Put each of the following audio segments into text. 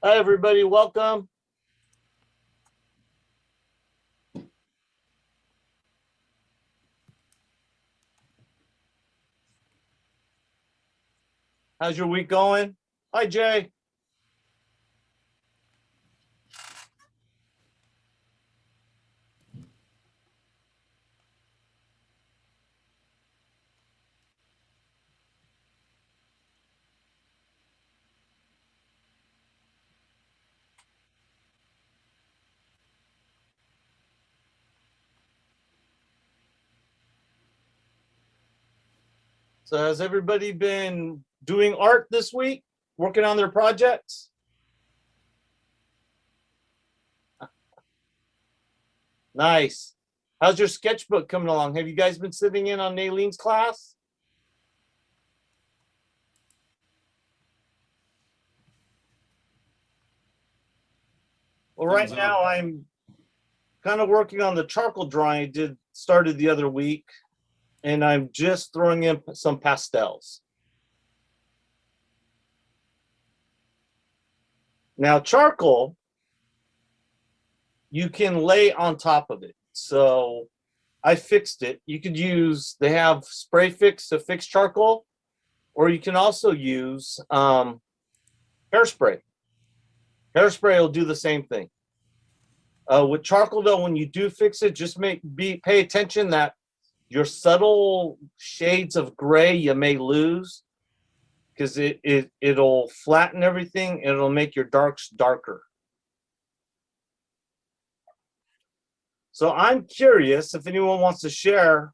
Hi, everybody. Welcome. How's your week going? Hi, Jay. So, has everybody been doing art this week? Working on their projects? Nice. How's your sketchbook coming along? Have you guys been sitting in on Naileen's class? Well, right Thumbs now up. I'm kind of working on the charcoal drawing I did started the other week, and I'm just throwing in some pastels. Now, charcoal you can lay on top of it. So I fixed it. You could use, they have spray fix to fix charcoal, or you can also use hairspray. Hairspray will do the same thing. With charcoal, though, when you do fix it, just pay attention that your subtle shades of gray you may lose because it'll flatten everything and it'll make your darks darker. So I'm curious if anyone wants to share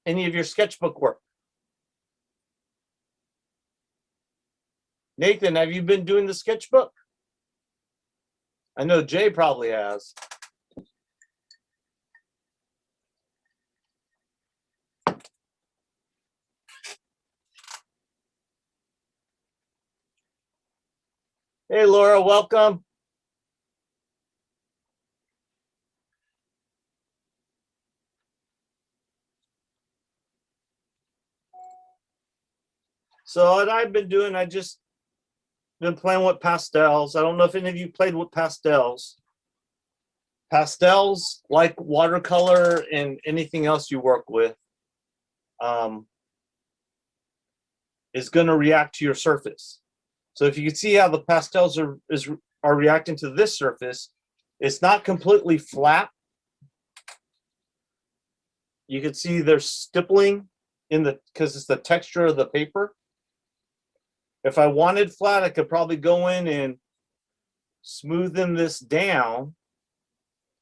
any of your sketchbook work. Nathan, have you been doing the sketchbook? I know Jay probably has. Hey, Laura, welcome. So what I've been doing, I just been playing with pastels. I don't know if any of you played with pastels. Pastels, like watercolor and anything else you work with, um, is going to react to your surface. So if you can see how the pastels are reacting to this surface, it's not completely flat. You can see there's stippling in the because it's the texture of the paper. If I wanted flat, I could probably go in and smoothen this down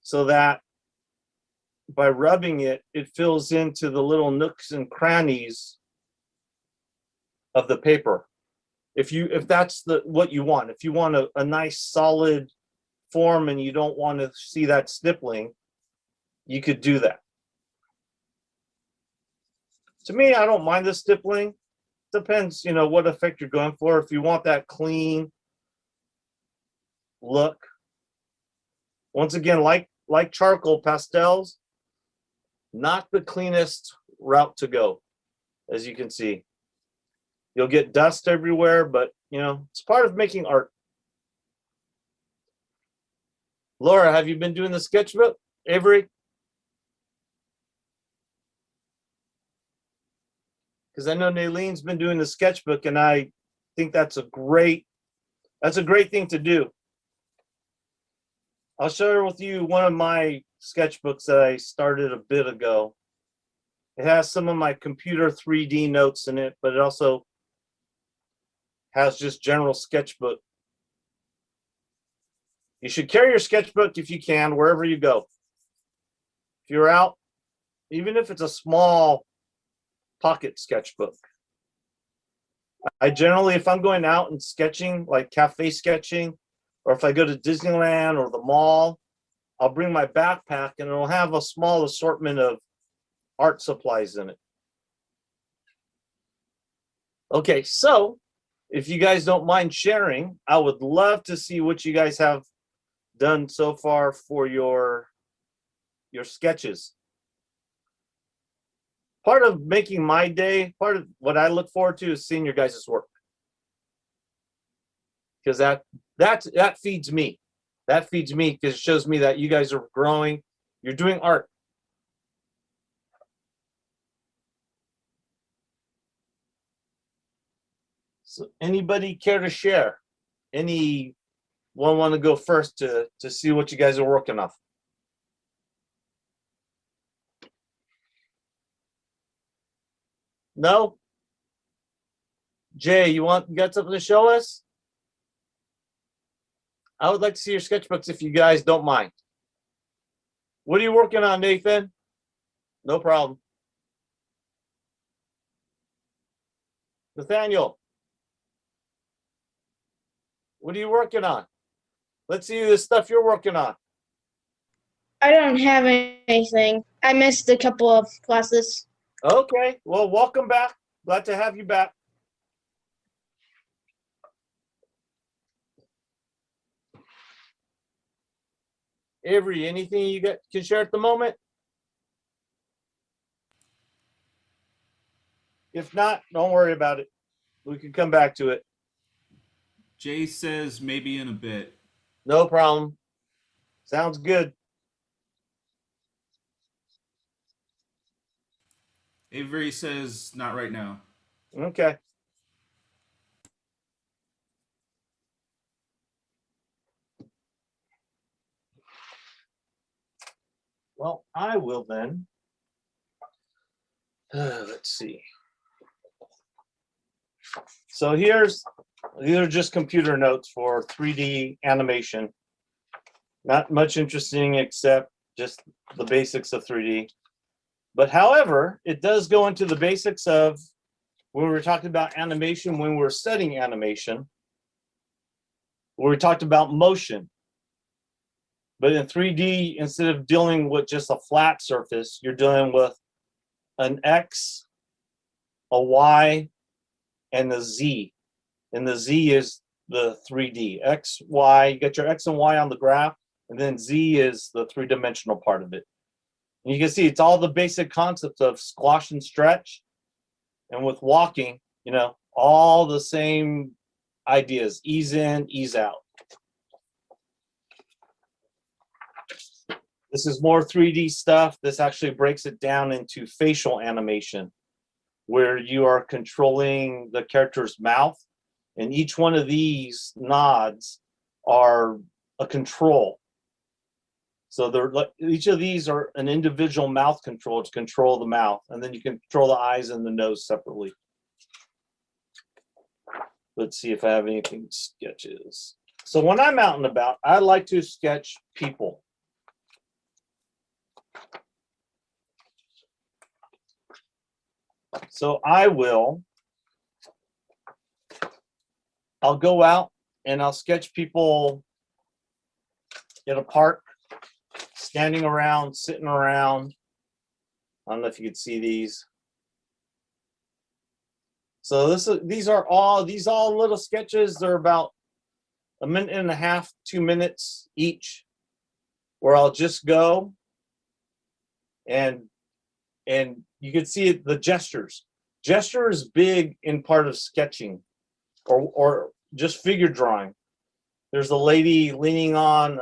so that by rubbing it, it fills into the little nooks and crannies of the paper. If that's what you want, if you want a nice solid form and you don't want to see that stippling, you could do that. To me, I don't mind the stippling. Depends, what effect you're going for. If you want that clean look, once again, like charcoal pastels, not the cleanest route to go, as you can see. You'll get dust everywhere, but it's part of making art. Laura, have you been doing the sketchbook? Avery? Because I know Naileen's been doing the sketchbook, and I think that's a great thing to do. I'll share with you one of my sketchbooks that I started a bit ago. It has some of my computer 3D notes in it, but it also has just general sketchbook. You should carry your sketchbook if you can, wherever you go. If you're out, even if it's a small pocket sketchbook. I generally, if I'm going out and sketching, like cafe sketching, or if I go to Disneyland or the mall, I'll bring my backpack and it'll have a small assortment of art supplies in it. Okay, so if you guys don't mind sharing, I would love to see what you guys have done so far for your sketches. Part of making my day, part of what I look forward to is seeing your guys' work. because that feeds me. That feeds me because it shows me that you guys are growing. You're doing art. So anybody care to share? Anyone want to go first to see what you guys are working on? No? Jay, you got something to show us? I would like to see your sketchbooks if you guys don't mind. What are you working on, Nathan? No problem. Nathaniel, what are you working on? Let's see the stuff you're working on. I don't have anything. I missed a couple of classes. Okay, well, welcome back. Glad to have you back. Avery, anything you can share at the moment? If not, don't worry about it. We can come back to it. Jay says maybe in a bit. No problem. Sounds good. Avery says not right now. Okay. Well, I will then. Let's see. So these are just computer notes for 3D animation. Not much interesting except just the basics of 3D. But however, it does go into the basics of when we were talking about animation, when we were studying animation, where we talked about motion. But in 3D, instead of dealing with just a flat surface, you're dealing with an X, a Y, and a Z. And the Z is the 3D. X, Y, you got your X and Y on the graph, and then Z is the three-dimensional part of it. And you can see it's all the basic concepts of squash and stretch. And with walking, all the same ideas, ease in, ease out. This is more 3D stuff. This actually breaks it down into facial animation, where you are controlling the character's mouth. And each one of these nods are a control. So each of these are an individual mouth control to control the mouth. And then you can control the eyes and the nose separately. Let's see if I have anything sketches. So when I'm out and about, I like to sketch people. So I'll go out and I'll sketch people in a park, standing around, sitting around. I don't know if you could see these. So these all little sketches. They're about a minute and a half, 2 minutes each, where I'll just go and you can see the gestures. Gesture is big in part of sketching or just figure drawing. There's a lady leaning on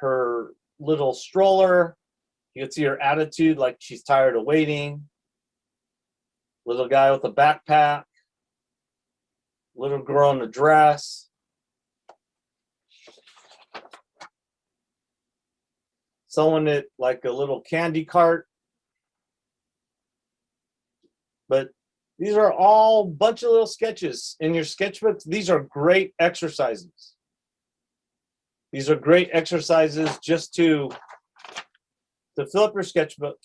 her little stroller. You can see her attitude, like she's tired of waiting. Little guy with a backpack. Little girl in a dress. Someone at like a little candy cart. But these are all a bunch of little sketches in your sketchbook. These are great exercises. These are great exercises just to fill up your sketchbook.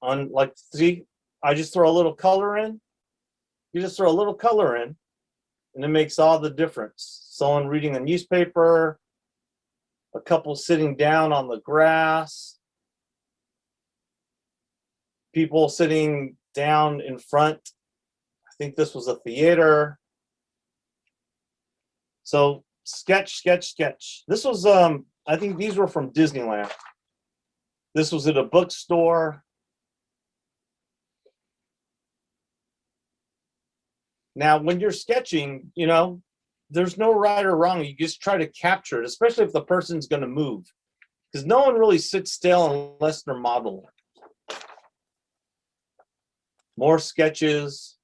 On like, see, I just throw a little color in. You just throw a little color in, and it makes all the difference. Someone reading a newspaper, a couple sitting down on the grass, people sitting down in front. I think this was a theater. So sketch, sketch, sketch. This was, I think these were from Disneyland. This was at a bookstore. Now, when you're sketching, there's no right or wrong. You just try to capture it, especially if the person's going to move, because no one really sits still unless they're modeling. More sketches.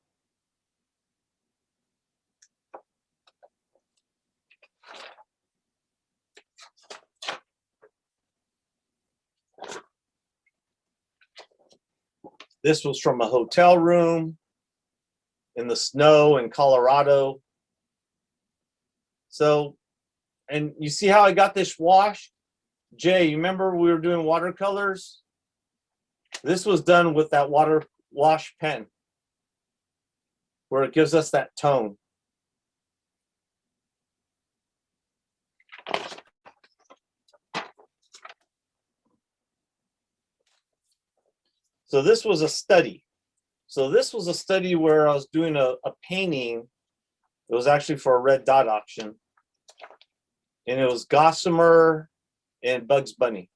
This was from a hotel room in the snow in Colorado. So, and you see how I got this wash? Jay, you remember we were doing watercolors? This was done with that water wash pen, where it gives us that tone. So this was a study. So this was a study where I was doing a painting. It was actually for a red dot auction. And it was Gossamer and Bugs Bunny.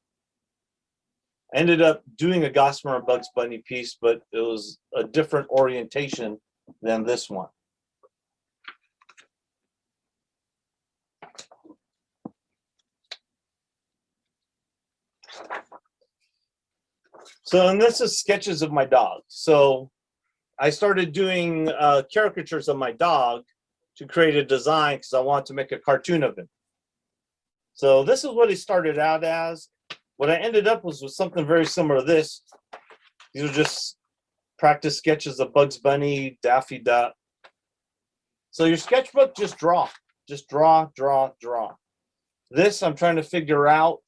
I ended up doing a Gossamer and Bugs Bunny piece, but it was a different orientation than this one. So, and this is sketches of my dog. So I started doing caricatures of my dog to create a design because I wanted to make a cartoon of him. So this is what he started out as. What I ended up was with something very similar to this. These are just practice sketches of Bugs Bunny, Daffy Duck. So your sketchbook, just draw. Just draw, draw, draw. This, I'm trying to figure out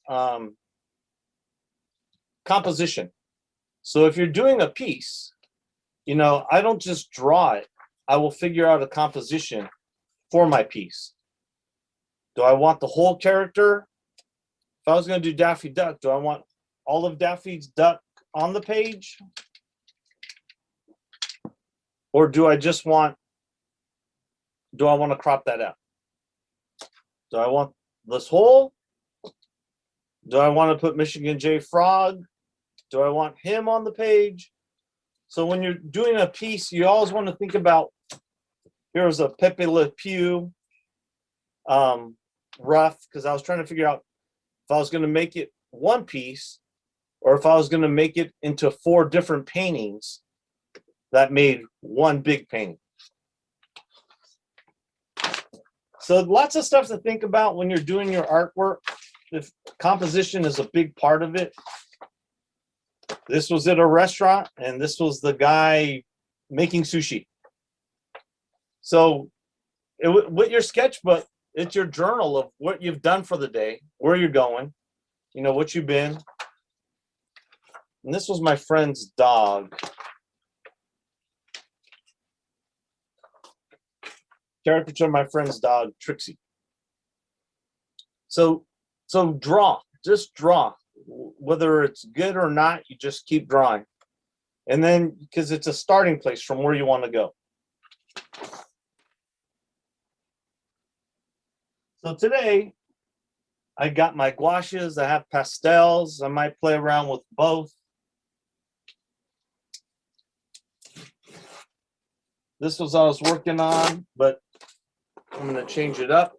composition. So if you're doing a piece, you know, I don't just draw it. I will figure out a composition for my piece. Do I want the whole character? If I was going to do Daffy Duck, do I want all of Daffy's Duck on the page? Or do I just want, do I want to crop that out? Do I want this whole? Do I want to put Michigan J. Frog? Do I want him on the page? So when you're doing a piece, you always want to think about, here's a Pepe Le Pew rough, because I was trying to figure out if I was going to make it one piece or if I was going to make it into 4 different paintings that made one big painting. So lots of stuff to think about when you're doing your artwork. If composition is a big part of it. This was at a restaurant, and this was the guy making sushi. So with your sketchbook, it's your journal of what you've done for the day, where you're going, you know, what you've been. And this was my friend's dog. Caricature of my friend's dog, Trixie. So draw, just draw. Whether it's good or not, you just keep drawing. And then, because it's a starting place from where you want to go. So today, I got my gouaches, I have pastels, I might play around with both. This was what I was working on, but I'm going to change it up.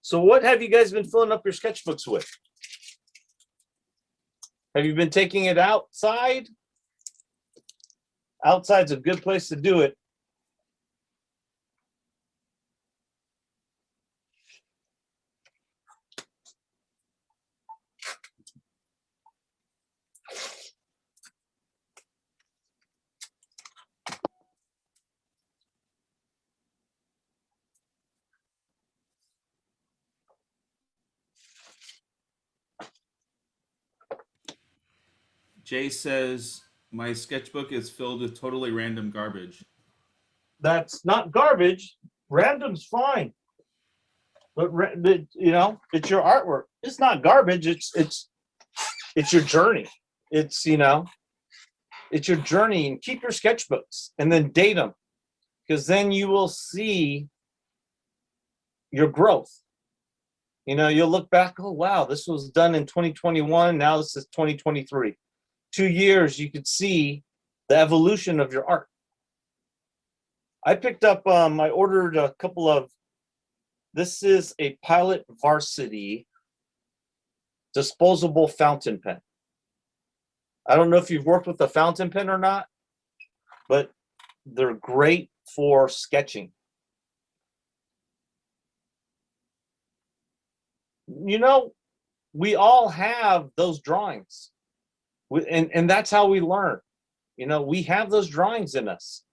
So what have you guys been filling up your sketchbooks with? Have you been taking it outside? Outside's a good place to do it. Jay says, my sketchbook is filled with totally random garbage. That's not garbage. Random's fine. But you know, it's your artwork. It's not garbage. It's your journey. It's, you know, it's your journey. And keep your sketchbooks and then date them, because then you will see your growth. You know, you'll look back, oh wow, this was done in 2021. Now this is 2023. 2 years, you could see the evolution of your art. I picked up, I ordered a couple of, this is a Pilot Varsity disposable fountain pen. I don't know if you've worked with a fountain pen or not, but they're great for sketching. You know, we all have those drawings, and that's how we learn. You know, we have those drawings in us.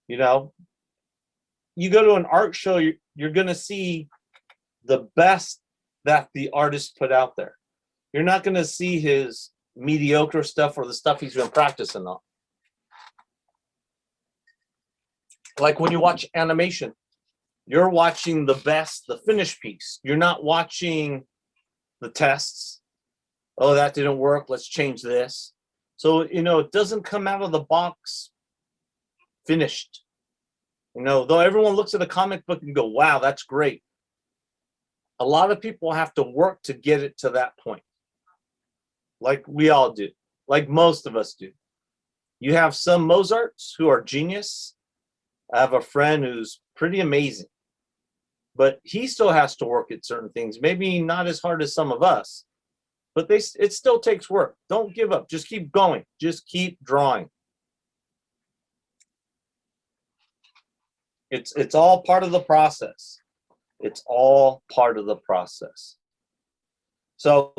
You know, you go to an art show, you're going to see the best that the artist put out there. You're not going to see his mediocre stuff or the stuff he's been practicing on. Like when you watch animation, you're watching the best, the finished piece. You're not watching the tests. Oh, that didn't work. Let's change this. So, you know, it doesn't come out of the box finished. You know, though everyone looks at a comic book and go, wow, that's great. A lot of people have to work to get it to that point. Like we all do, like most of us do. You have some Mozarts who are genius. I have a friend who's pretty amazing, but he still has to work at certain things. Maybe not as hard as some of us, but it still takes work. Don't give up. Just keep going. Just keep drawing. It's all part of the process. It's all part of the process. So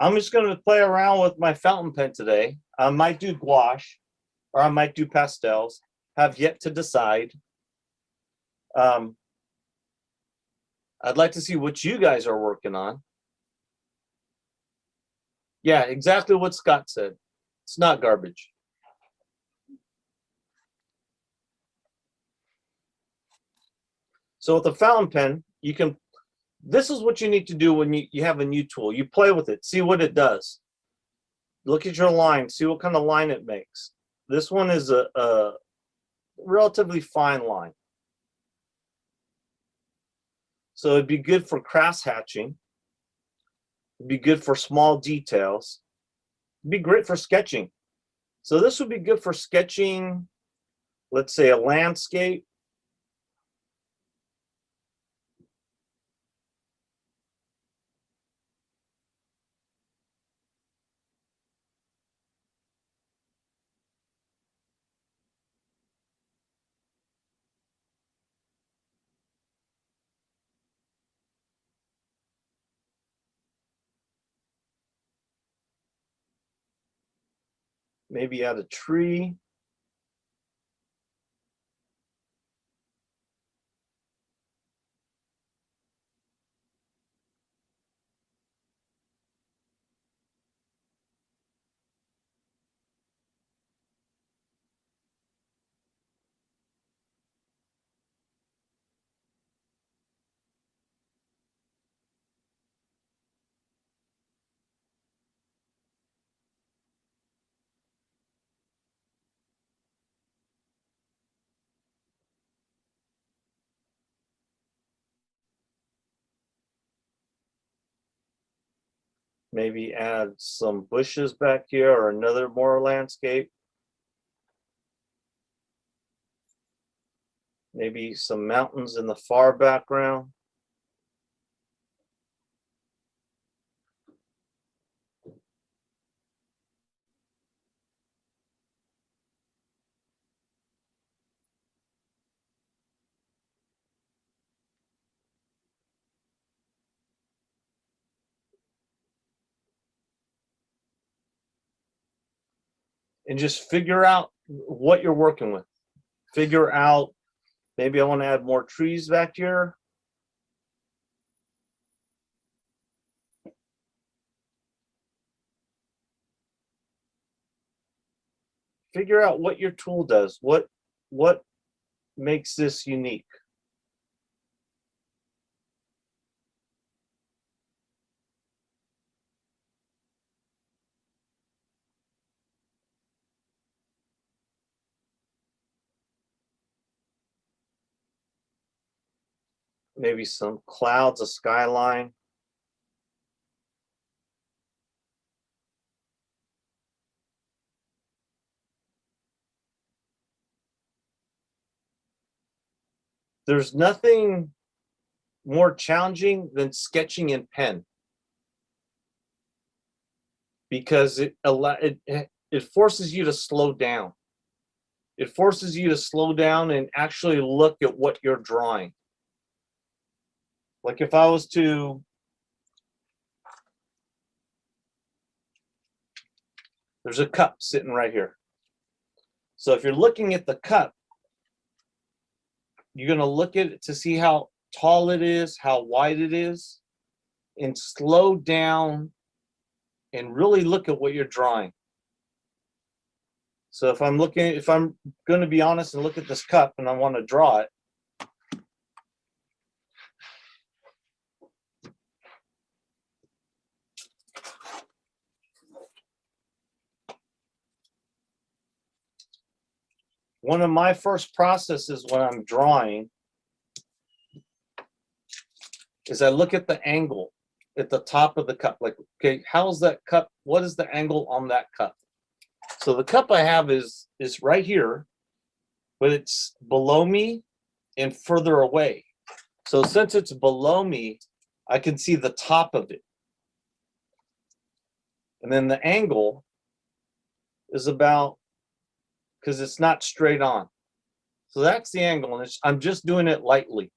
I'm just going to play around with my fountain pen today. I might do gouache or I might do pastels. Have yet to decide. I'd like to see what you guys are working on. Yeah, exactly what Scott said. It's not garbage. So with a fountain pen, you can, this is what you need to do when you have a new tool. You play with it, see what it does. Look at your line, see what kind of line it makes. This one is a relatively fine line. So it'd be good for cross hatching. It'd be good for small details. It'd be great for sketching. So this would be good for sketching, let's say a landscape. Maybe add a tree. Maybe add some bushes back here or another more landscape. Maybe some mountains in the far background. And just figure out what you're working with. Figure out, maybe I want to add more trees back here. Figure out what your tool does. What makes this unique? Maybe some clouds, a skyline. there's nothing more challenging than sketching in pen, because it forces you to slow down. It forces you to slow down and actually look at what you're drawing. Like if I was to, there's a cup sitting right here. So if you're looking at the cup, you're going to look at it to see how tall it is, how wide it is, and slow down and really look at what you're drawing. So if I'm going to be honest and look at this cup and I want to draw it, one of my first processes when I'm drawing is I look at the angle at the top of the cup. Like, okay, how's that cup? What is the angle on that cup? So the cup I have is right here, but it's below me and further away. So since it's below me, I can see the top of it. And then the angle is about, because it's not straight on. So that's the angle, and I'm just doing it lightly.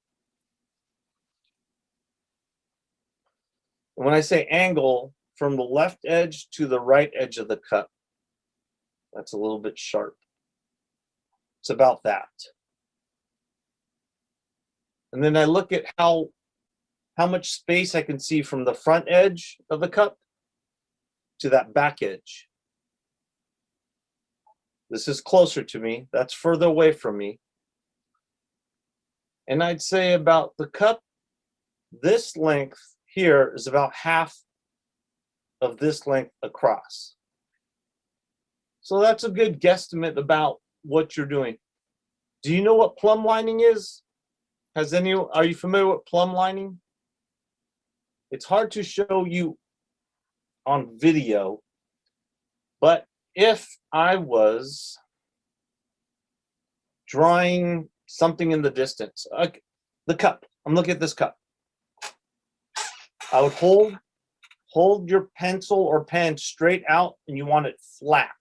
And when I say angle, from the left edge to the right edge of the cup, that's a little bit sharp. It's about that. And then I look at how much space I can see from the front edge of the cup to that back edge. This is closer to me. That's further away from me. And I'd say about the cup, this length here is about half of this length across. So that's a good guesstimate about what you're doing. Do you know what plumb lining is? Are you familiar with plumb lining? It's hard to show you on video, but if I was drawing something in the distance, the cup, I'm looking at this cup. I would hold your pencil or pen straight out, and you want it flat.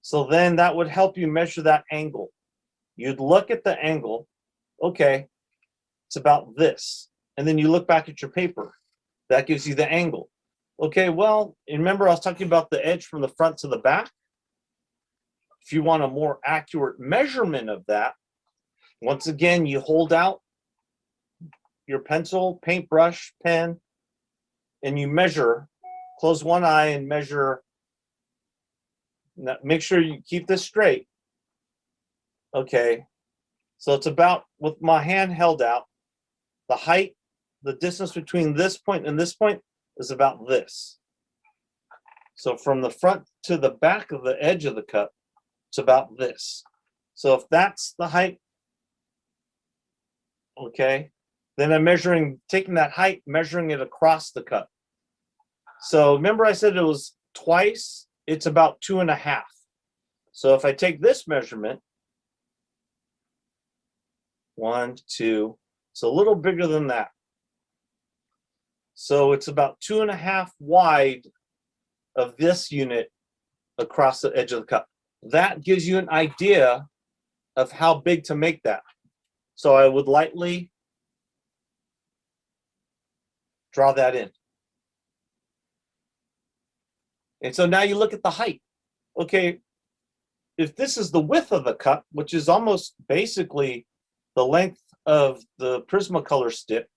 So then that would help you measure that angle. You'd look at the angle, okay, it's about this. And then you look back at your paper. That gives you the angle. Okay, well, remember I was talking about the edge from the front to the back? If you want a more accurate measurement of that, once again, you hold out your pencil, paintbrush, pen, and you measure, close one eye and measure. Now, make sure you keep this straight. Okay, so it's about, with my hand held out, the height, the distance between this point and this point is about this. So from the front to the back of the edge of the cup, it's about this. So if that's the height, okay, then I'm taking that height, measuring it across the cup. So remember I said it was twice, it's about 2.5. So if I take this measurement, 1, 2, it's a little bigger than that. So it's about 2.5 wide of this unit across the edge of the cup. That gives you an idea of how big to make that. So I would lightly draw that in. And so now you look at the height. Okay, if this is the width of the cup, which is almost basically the length of the Prismacolor stick,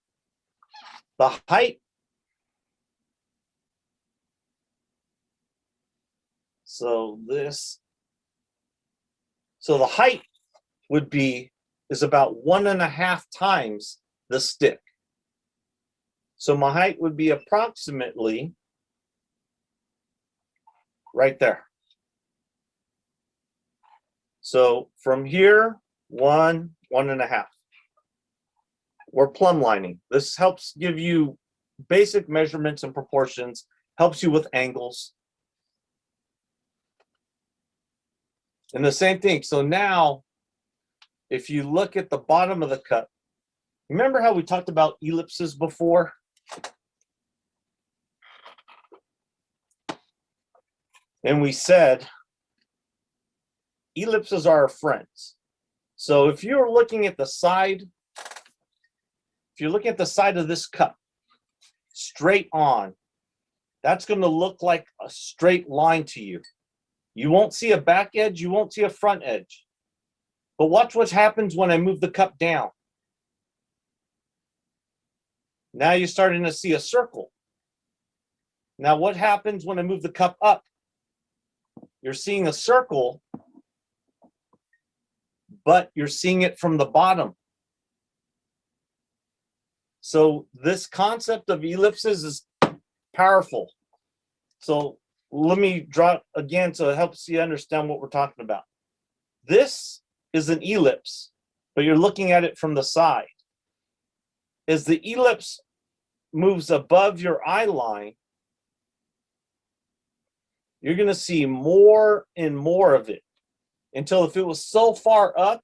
the height, so the height is about 1.5 times the stick. So my height would be approximately right there. So from here, 1.5. We're plumb lining. This helps give you basic measurements and proportions, helps you with angles. And the same thing. So now if you look at the bottom of the cup, remember how we talked about ellipses before? And we said ellipses are our friends. So if you're looking at the side, if you're looking at the side of this cup, straight on, that's going to look like a straight line to you. You won't see a back edge, you won't see a front edge. But watch what happens when I move the cup down. Now you're starting to see a circle. Now what happens when I move the cup up? You're seeing a circle, but you're seeing it from the bottom. So this concept of ellipses is powerful. So let me draw it again so it helps you understand what we're talking about. This is an ellipse, but you're looking at it from the side. As the ellipse moves above your eye line, you're going to see more and more of it until if it was so far up,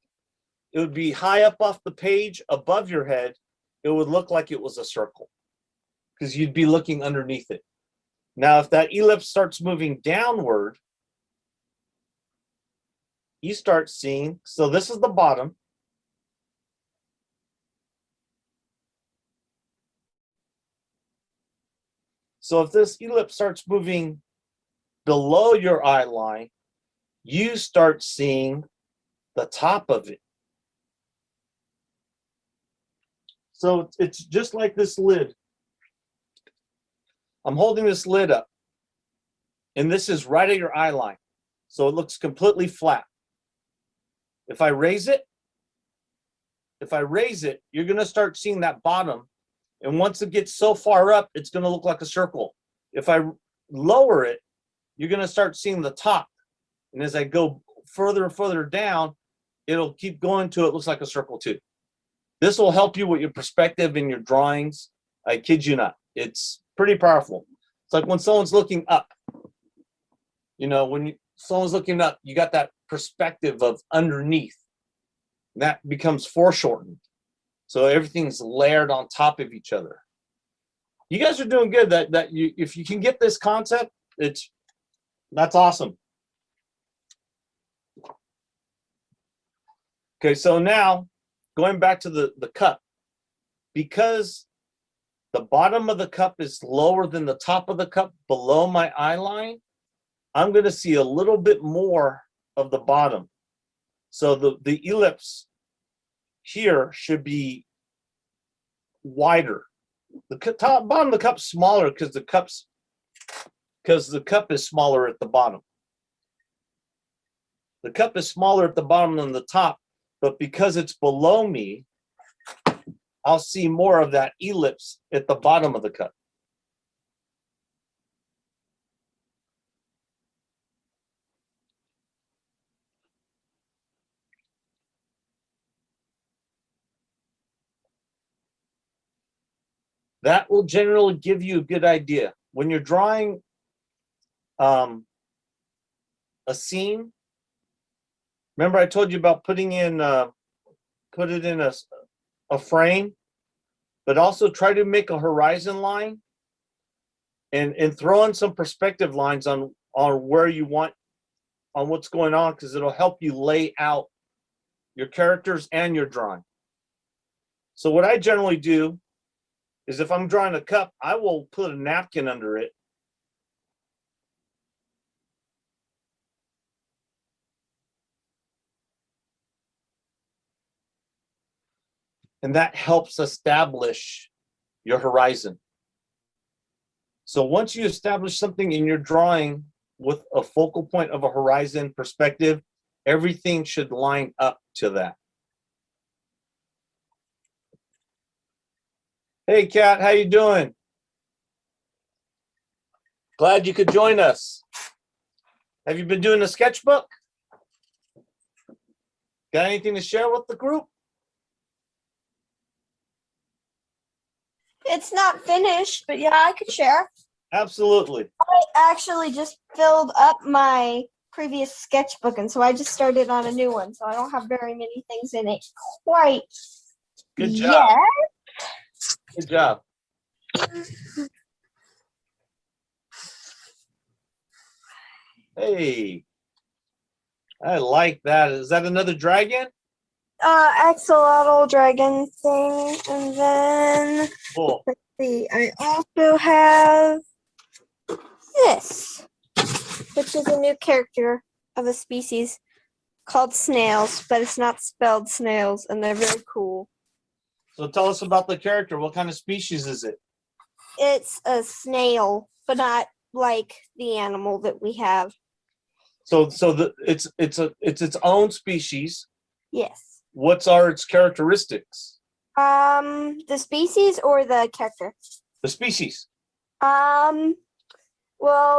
it would be high up off the page above your head. It would look like it was a circle because you'd be looking underneath it. Now, if that ellipse starts moving downward, you start seeing, so this is the bottom. So if this ellipse starts moving below your eye line, you start seeing the top of it. So it's just like this lid. I'm holding this lid up, and this is right at your eye line. So it looks completely flat. If I raise it, you're going to start seeing that bottom. And once it gets so far up, it's going to look like a circle. If I lower it, you're going to start seeing the top. And as I go further and further down, it'll keep going till it looks like a circle too. This will help you with your perspective in your drawings. I kid you not. It's pretty powerful. It's like when someone's looking up. You know, when someone's looking up, you got that perspective of underneath. That becomes foreshortened. So everything's layered on top of each other. You guys are doing good. If you can get this concept, that's awesome. Okay, so now going back to the cup, because the bottom of the cup is lower than the top of the cup below my eye line, I'm going to see a little bit more of the bottom. So the ellipse here should be wider. The bottom of the cup's smaller because the cup is smaller at the bottom. The cup is smaller at the bottom than the top, but because it's below me, I'll see more of that ellipse at the bottom of the cup. That will generally give you a good idea. When you're drawing a scene, remember I told you about put it in a frame, but also try to make a horizon line and throw in some perspective lines on where you want, on what's going on, because it'll help you lay out your characters and your drawing. So what I generally do is if I'm drawing a cup, I will put a napkin under it. And that helps establish your horizon. So once you establish something in your drawing with a focal point of a horizon perspective, everything should line up to that. Hey, Kat, how you doing? Glad you could join us. Have you been doing a sketchbook? Got anything to share with the group? It's not finished, but yeah, I could share. Absolutely. I actually just filled up my previous sketchbook, and so I just started on a new one. So I don't have very many things in it quite Good yet. job. Good job. Hey, I like that. Is that another dragon? Axolotl dragon thing, and then Cool. let's see. I also have this, which is a new character of a species called snails, but it's not spelled snails, and they're very cool. So tell us about the character. What kind of species is it? It's a snail, but not like the animal that we have. So it's its own species. Yes. What's are its characteristics? The species or the character? The species. Well,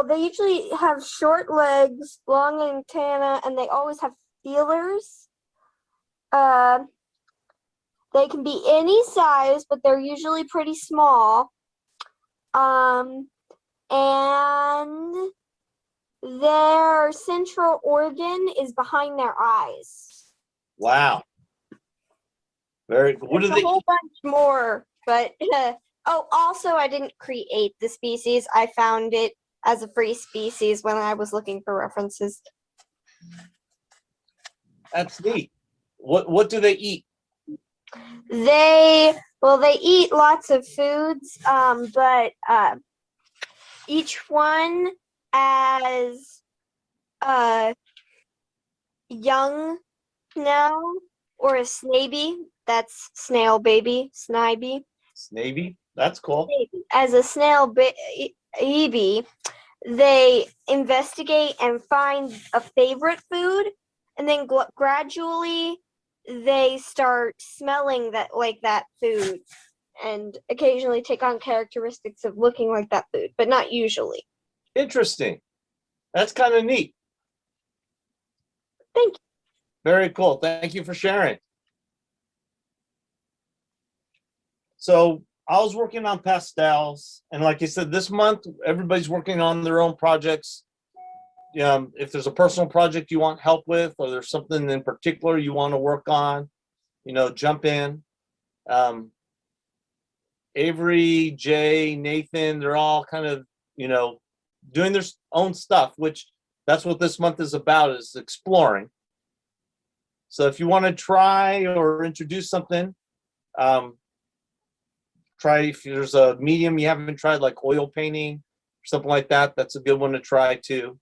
they usually have short legs, long antenna, and they always have feelers. They can be any size, but they're usually pretty small. And their central organ is behind their eyes. Wow. Very good. What do There's they a whole eat? bunch more, but also I didn't create the species. I found it as a free species when I was looking for references. That's neat. What do they eat? They eat lots of foods, but each one as a young snail or a snaby. That's snail baby, snibby. Navy. That's cool. As a snail baby, they investigate and find a favorite food, and then gradually they start smelling that food, and occasionally take on characteristics of looking like that food, but not usually. Interesting. That's kind of neat. Thank you. Very cool. Thank you for sharing. So I was working on pastels, and like I said, this month everybody's working on their own projects. If there's a personal project you want help with, or there's something in particular you want to work on, jump in. Avery, Jay, Nathan, they're all kind of, doing their own stuff, which that's what this month is about, is exploring. So if you want to try or introduce something, try if there's a medium you haven't tried, like oil painting or something like that. That's a good one to try too.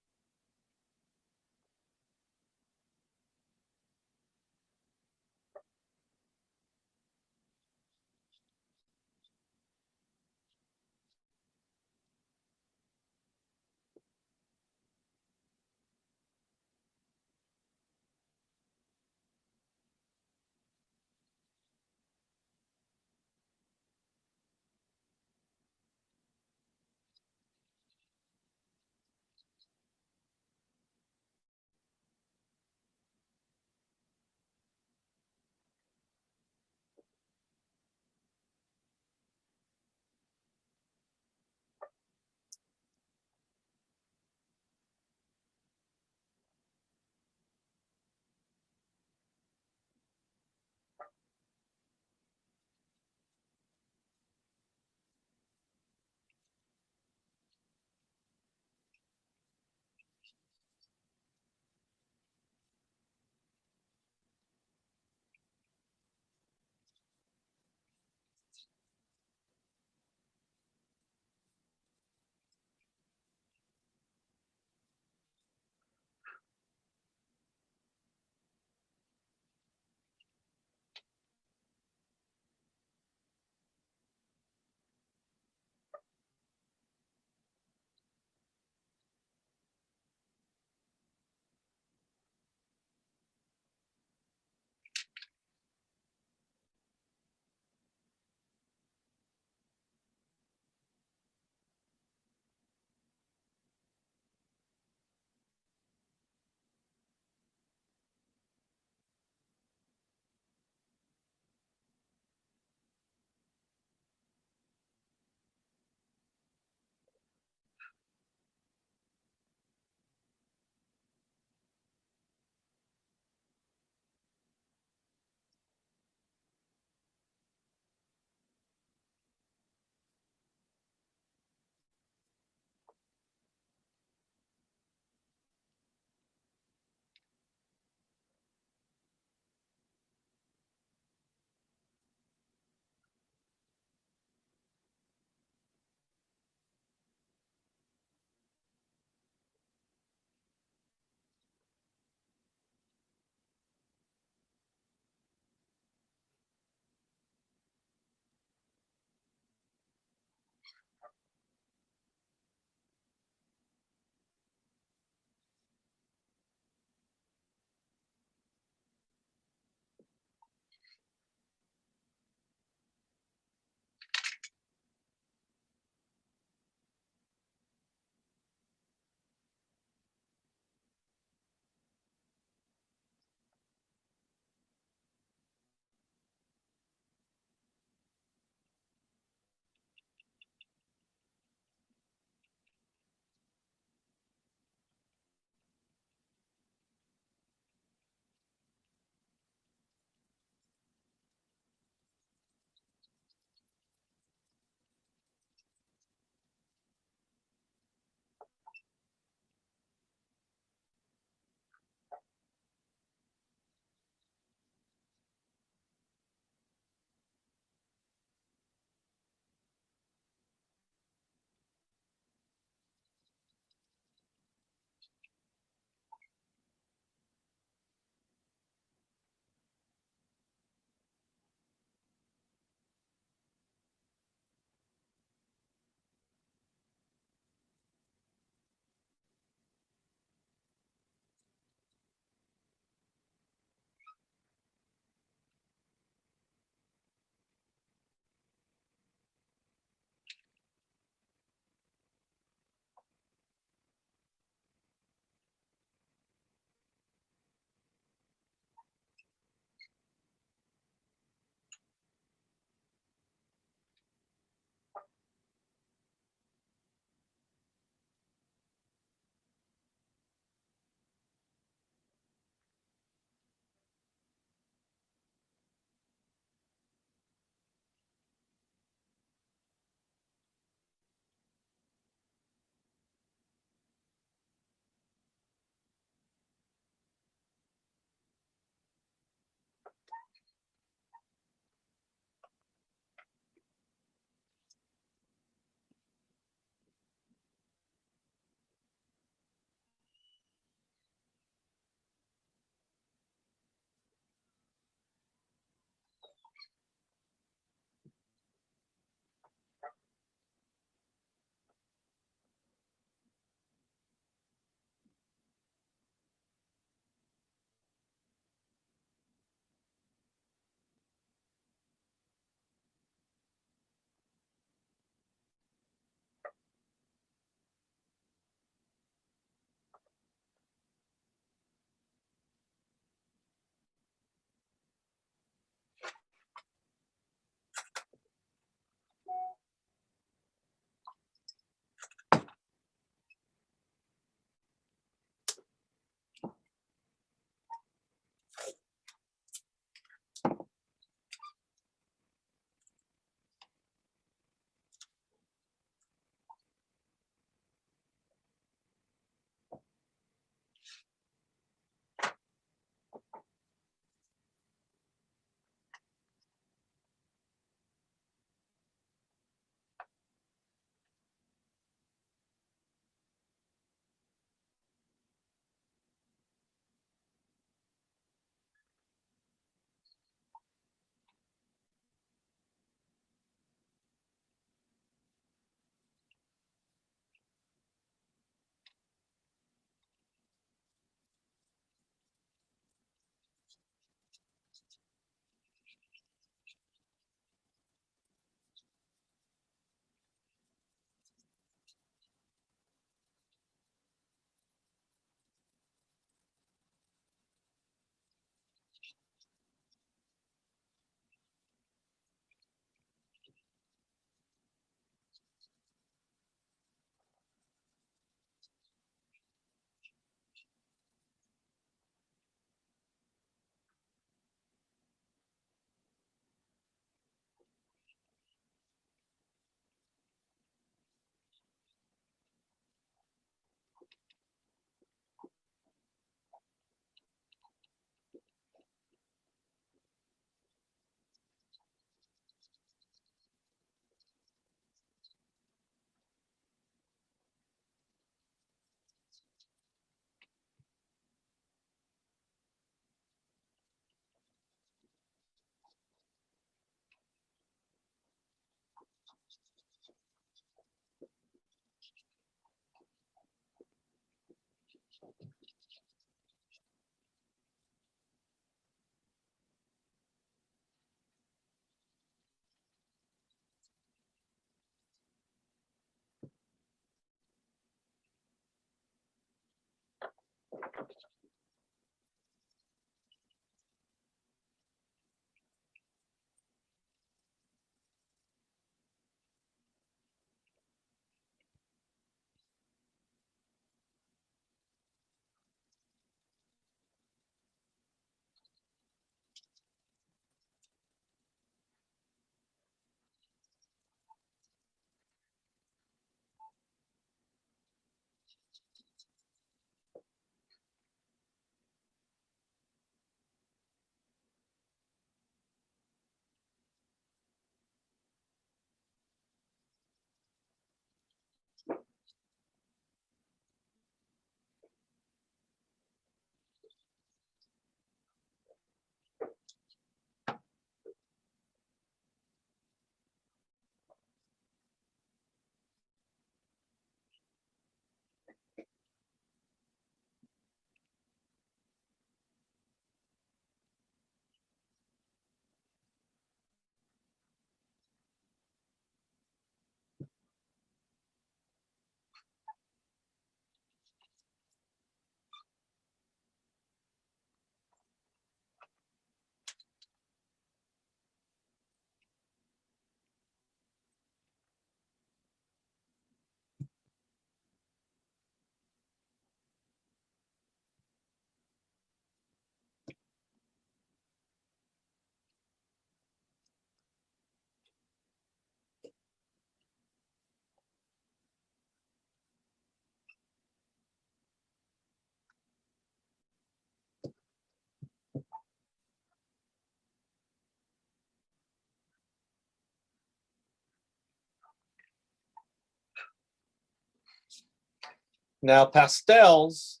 Now pastels,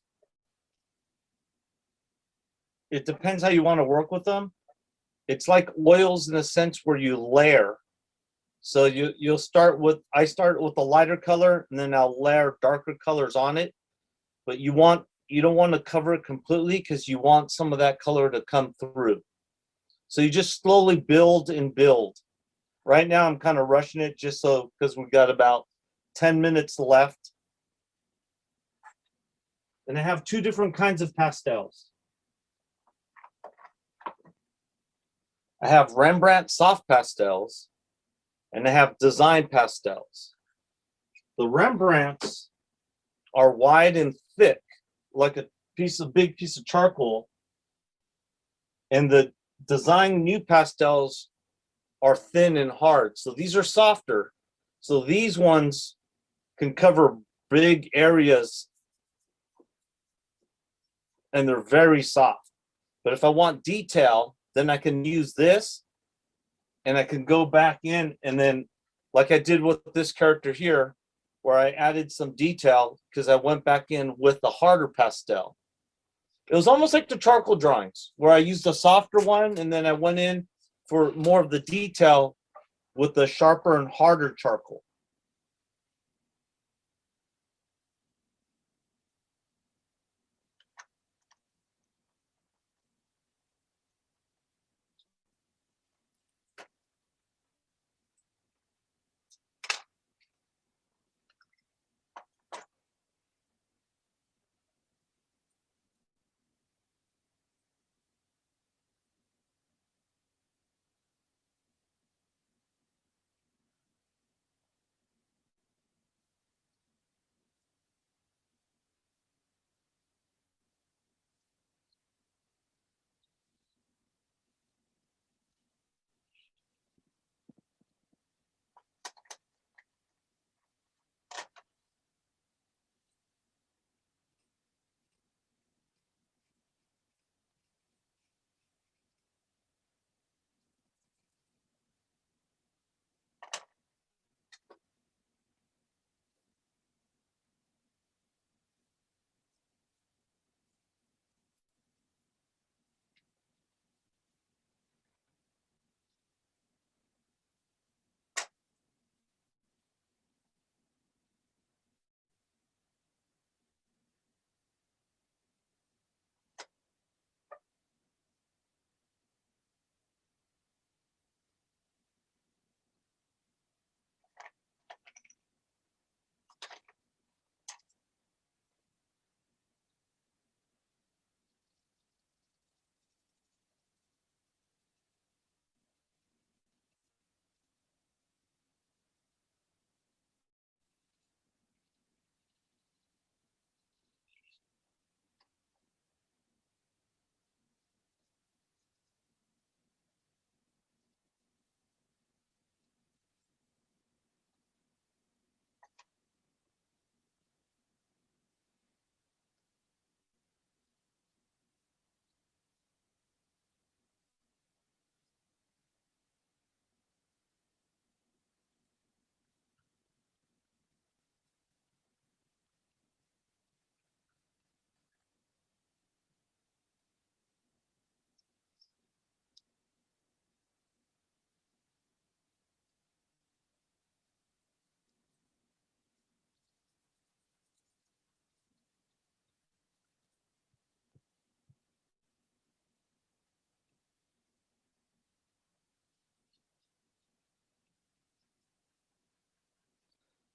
it depends how you want to work with them. It's like oils in a sense where you layer. So you'll start with, I start with a lighter color and then I'll layer darker colors on it. But you don't want to cover it completely because you want some of that color to come through. So you just slowly build and build. Right now I'm kind of rushing it just so because we've got about 10 minutes left. And I have two different kinds of pastels. I have Rembrandt soft pastels and I have design pastels. The Rembrandts are wide and thick, like a big piece of charcoal. And the design new pastels are thin and hard. So these are softer. So these ones can cover big areas and they're very soft. But if I want detail, then I can use this and I can go back in and then, like I did with this character here, where I added some detail because I went back in with the harder pastel. It was almost like the charcoal drawings where I used a softer one and then I went in for more of the detail with the sharper and harder charcoal.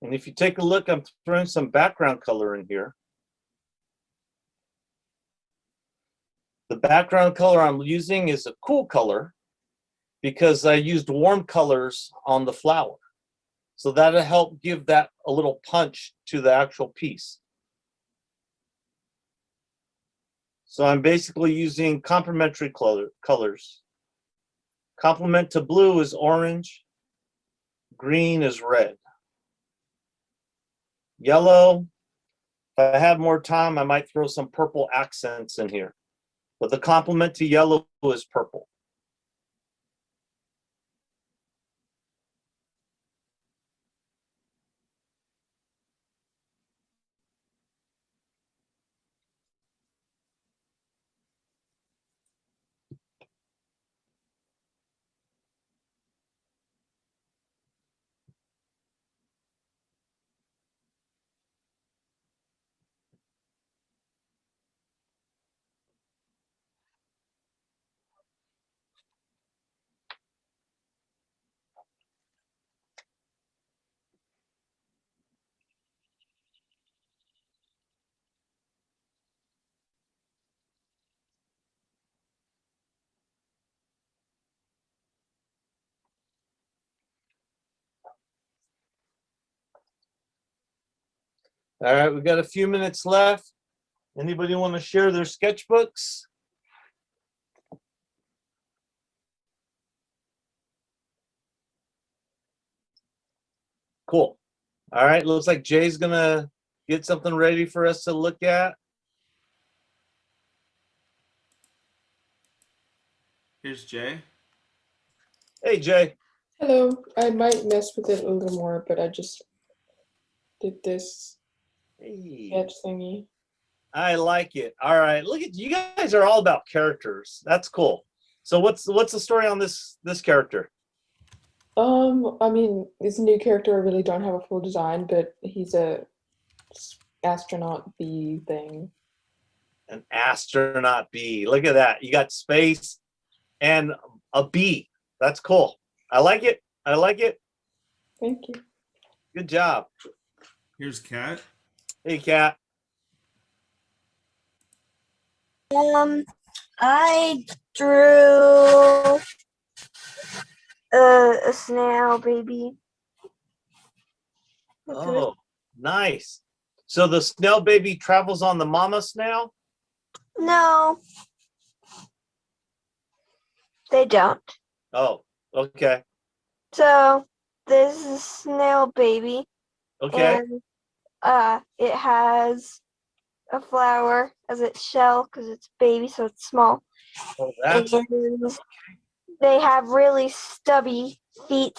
And if you take a look, I'm throwing some background color in here. The background color I'm using is a cool color because I used warm colors on the flower. So that'll help give that a little punch to the actual piece. So I'm basically using complementary colors. Complement to blue is orange, green is red. Yellow, if I have more time, I might throw some purple accents in here. But the complement to yellow is purple. All right, we've got a few minutes left. Anybody want to share their sketchbooks? Cool. All right, looks like Jay's gonna get something ready for us to look at. Here's Jay. Hey, Jay. Hello, I might mess with it a little more, but I just did this Hey, sketch thingy. I like it. All right, look at you guys are all about characters. That's cool. So what's the story on this character? I mean, it's a new character. I really don't have a full design, but he's a astronaut bee thing. An astronaut bee. Look at that. You got space and a bee. That's cool. I like it. I like it. Thank you. Good job. Here's Kat. Hey, Kat. I drew a snail baby. Oh, nice. So the snail baby travels on the mama snail? No, they don't. Oh, okay. So this is a snail baby, Okay. and it has a flower as its shell because it's baby, so it's small. Oh, that's And they have really stubby feet,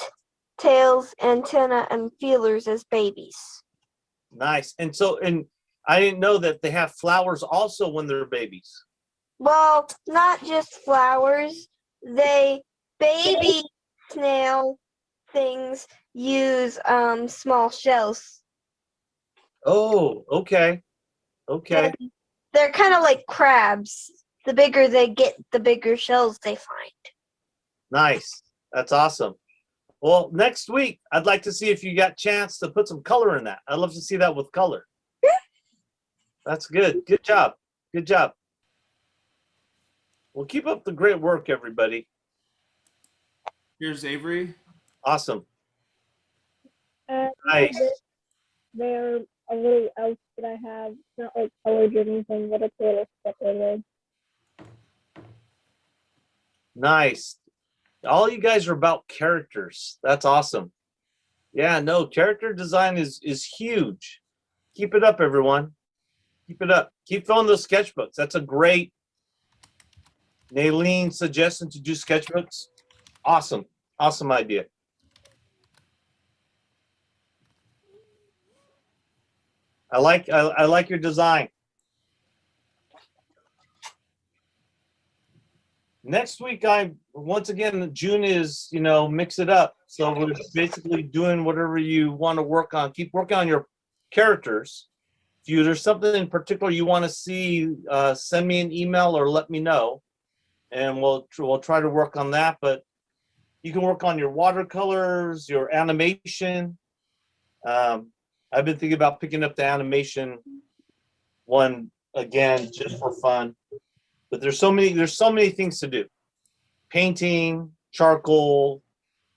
tails, antenna, and feelers as babies. nice. And I didn't know that they have flowers also when they're babies. Well, not just flowers. Baby snail things use small shells. Oh, okay. Okay. They're kind of like crabs. The bigger they get, the bigger shells they find. Nice. That's awesome. Well, next week, I'd like to see if you got a chance to put some color in that. I'd love to see that with color. That's good. Good job. Good job. Well, keep up the great work, everybody. Here's Avery. Awesome. And Nice. they're a little else that I have. It's not like colored or anything, but it's a little separated. Nice. All you guys are about characters. That's awesome. Yeah, no, character design is huge. Keep it up, everyone. Keep it up. Keep filling those sketchbooks. That's a great Nailene suggestion to do sketchbooks. Awesome. Awesome idea. I like your design. Next week, once again, June is, mix it up. So we're basically doing whatever you want to work on. Keep working on your characters. If there's something in particular you want to see, send me an email or let me know, and we'll try to work on that. But you can work on your watercolors, your animation. I've been thinking about picking up the animation one again just for fun. But there's so many things to do. Painting, charcoal,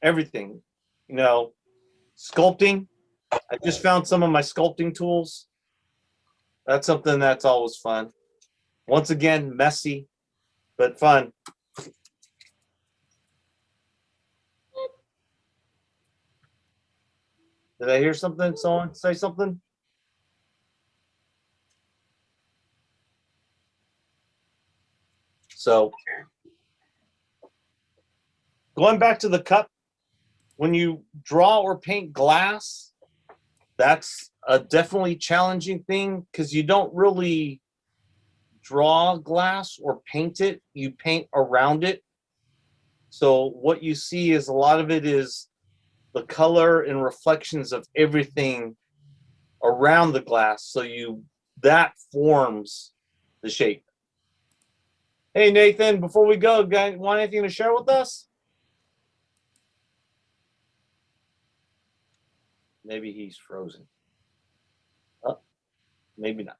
everything. You know, sculpting. I just found some of my sculpting tools. That's something that's always fun. Once again, messy, but fun. Did I hear something? Someone say something? So, going back to the cup, when you draw or paint glass, that's a definitely challenging thing because you don't really draw glass or paint it, you paint around it. So what you see is a lot of it is the color and reflections of everything around the glass. So that forms the shape. Hey Nathan, before we go, guys, want anything to share with us? Maybe he's frozen. Oh, maybe not.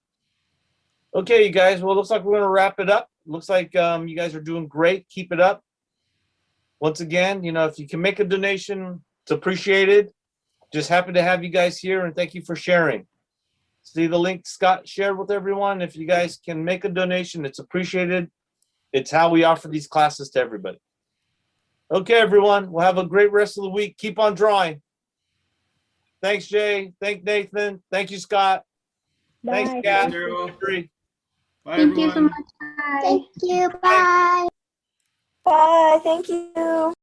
Okay, you guys. Well, it looks like we're going to wrap it up. Looks like you guys are doing great. Keep it up. Once again, if you can make a donation, it's appreciated. Just happy to have you guys here, and thank you for sharing. See the link Scott shared with everyone. If you guys can make a donation, it's appreciated. It's how we offer these classes to everybody. Okay, everyone. We'll have a great rest of the week. Keep on drawing. Thanks, Jay. Thank Nathan. Thank you, Scott. Bye. Thanks, Kat. Daryl. Bye, Thank you so everyone. much. Bye. Thank you. Bye. Bye. Thank you.